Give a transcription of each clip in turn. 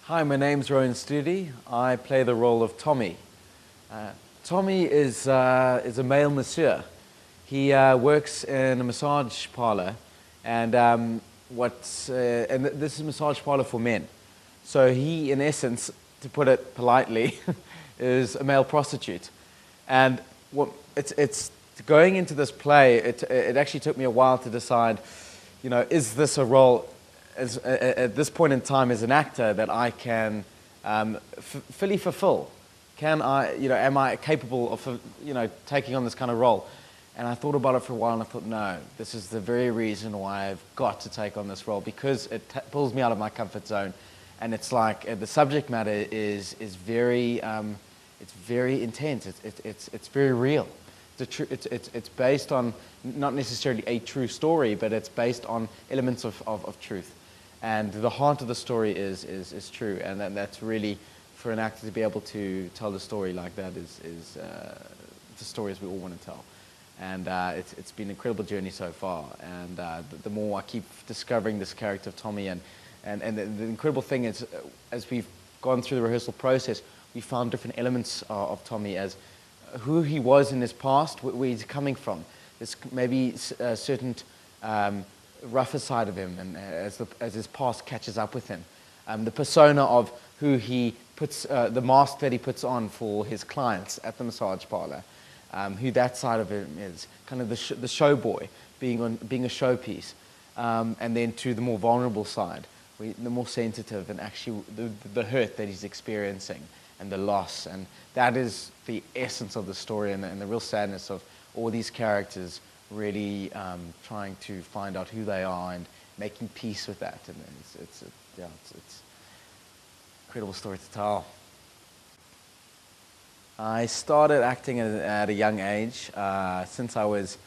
Hi, my name's Rowan Studti. I play the role of Tommy. Tommy is a male masseur. He works in a massage parlor, and this is a massage parlor for men. So he, in essence, to put it politely, is a male prostitute. And it's going into this play. It actually took me a while to decide, is this a role at this point in time as an actor that I can fully fulfill? Can I, am I capable of, taking on this kind of role? And I thought about it for a while, and I thought, no, this is the very reason why I've got to take on this role, because it pulls me out of my comfort zone, and it's like the subject matter is very, it's very intense. It's very real. It's based on not necessarily a true story, but it's based on elements of truth. And the heart of the story is true, and that's really, for an actor to be able to tell the story like that is the stories we all want to tell. And it's been an incredible journey so far, and the more I keep discovering this character of Tommy, and the incredible thing is, as we've gone through the rehearsal process, we found different elements of Tommy as who he was in his past, where he's coming from. There's maybe a certain rougher side of him, and as his past catches up with him, the persona of who he puts, the mask that he puts on for his clients at the massage parlor, who that side of him is, kind of the show boy, being a showpiece, and then to the more vulnerable side, the more sensitive, and actually the hurt that he's experiencing and the loss, and that is the essence of the story, and the real sadness of all these characters really trying to find out who they are and making peace with that, and it's an incredible story to tell. I started acting at a young age. Since I was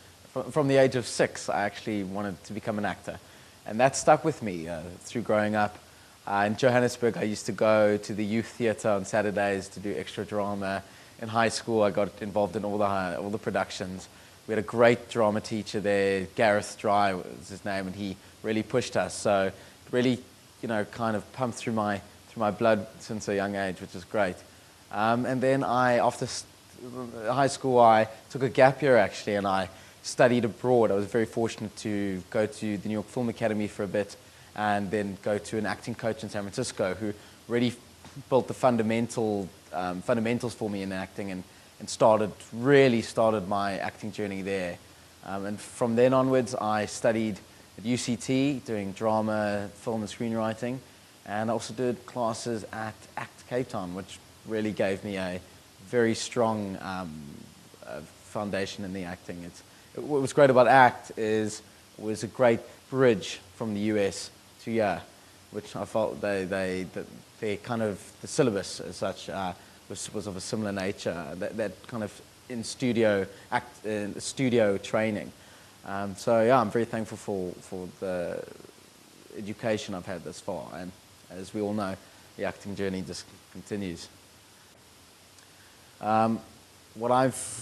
from the age of 6, I actually wanted to become an actor, and that stuck with me through growing up. In Johannesburg, I used to go to the youth theatre on Saturdays to do extra drama. In high school, I got involved in all the productions. We had a great drama teacher there, Gareth Dry was his name, and he really pushed us. So it really, kind of pumped through my blood since a young age, which is great. And then after high school, I took a gap year actually, and I studied abroad. I was very fortunate to go to the New York Film Academy for a bit, and then go to an acting coach in San Francisco who really built the fundamentals for me in acting, and really started my acting journey there. And from then onwards, I studied at UCT doing drama, film and screenwriting, and I also did classes at ACT Cape Town, which really gave me a very strong foundation in the acting. What was great about ACT was a great bridge from the US to here, which I felt they kind of, the syllabus as such was of a similar nature, that kind of in studio training. So yeah, I'm very thankful for the education I've had thus far, and as we all know, the acting journey just continues. What's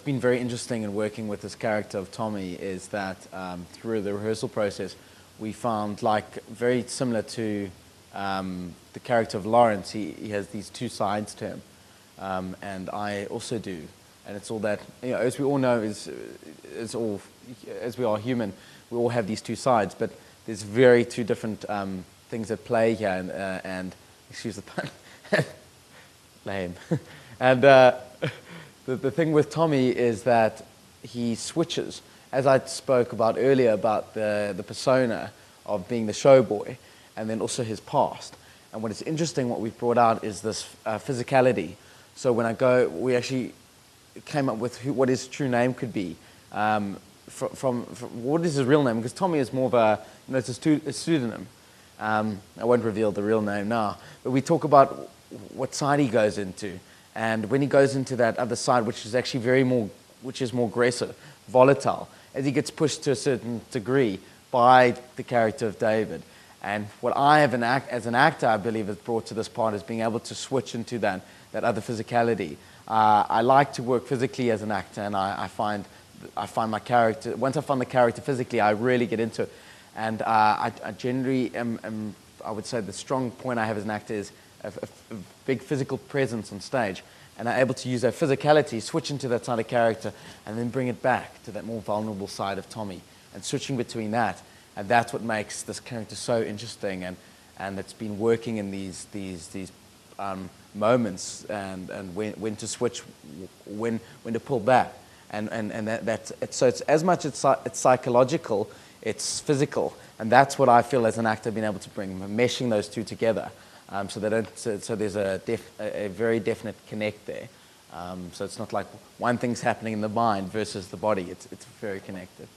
been very interesting in working with this character of Tommy is that through the rehearsal process, we found, like, very similar to the character of Lawrence, he has these two sides to him, and I also do. And it's all that, as we all know, as we are human, we all have these two sides, but there's very two different things at play here, and excuse the pun, lame. And the thing with Tommy is that he switches, as I spoke about earlier, about the persona of being the show boy, and then also his past. And what is interesting, what we've brought out is this physicality. So when we actually came up with what his true name could be, from what is his real name, because Tommy is more of it's a pseudonym. I won't reveal the real name now, but we talk about what side he goes into. And when he goes into that other side, which is actually more aggressive, volatile, as he gets pushed to a certain degree by the character of David. And what I have as an actor, I believe, has brought to this part is being able to switch into that other physicality. I like to work physically as an actor, and I find my character, once I find the character physically, I really get into it. And I generally am I would say the strong point I have as an actor is a big physical presence on stage, and I'm able to use that physicality, switch into that side of character, and then bring it back to that more vulnerable side of Tommy, and switching between that, and that's what makes this character so interesting, and it's been working in these moments, and when to switch, when to pull back, and so it's as much it's psychological, it's physical, and that's what I feel as an actor being able to bring, meshing those two together. So there's a very definite connect there. So it's not like one thing's happening in the mind versus the body. It's very connected.